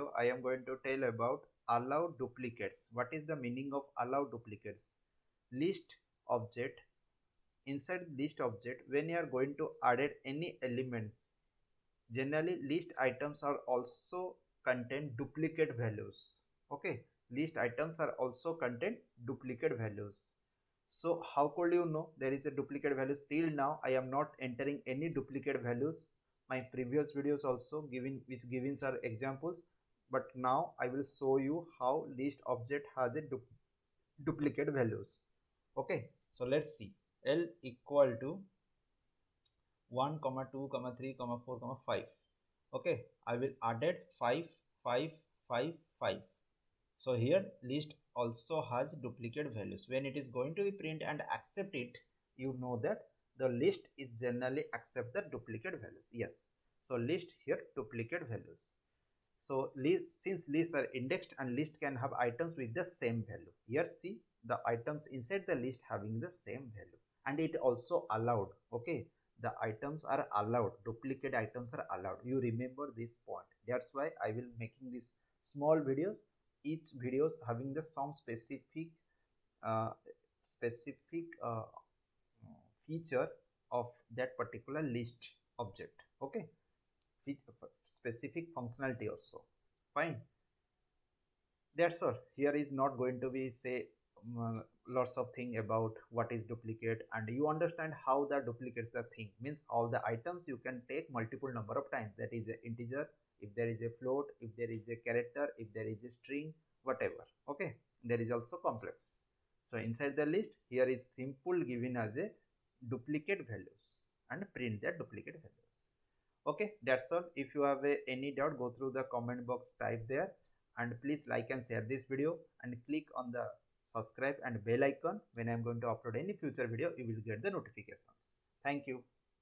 video, I am going to tell about allow duplicates. What is the meaning of allow duplicates? List object, inside list object, when you are going to add any elements, generally list items are also contain duplicate values. Okay, list items are also contain duplicate values. So how could you know there is a duplicate value? Till now I am not entering any duplicate values. My previous videos also giving are examples, but now I will show you how list object has a duplicate values. Okay, so let's see. L equal to 1 comma 2 comma 3 comma 4 comma 5. Okay, I will added 5 5 5 5. So here list also has duplicate values. When it is going to be print and accept it, you know that the list is generally accept the duplicate values. Yes, so list here duplicate values. So since lists are indexed and list can have items with the same value. Here see the items inside the list having the same value, and it also allowed. Okay, the items are allowed, duplicate items are allowed. You remember this point. That's why I will making this small videos, each videos having the some specific uh, specific feature of that particular list object. Okay, specific functionality also. Fine, that's all. Here is not going to be say lots of thing about what is duplicate, and you understand how the duplicates the thing means all the items you can take multiple number of times. That is a integer, if there is a float, if there is a character, if there is a string, whatever. Okay, there is also complex. So inside the list here is simple given as a duplicate values and print that duplicate values. Okay, that's all. If you have any doubt, go through the comment box, type there, and please like and share this video and click on the subscribe and bell icon. When I'm going to upload any future video, you will get the notifications. Thank you.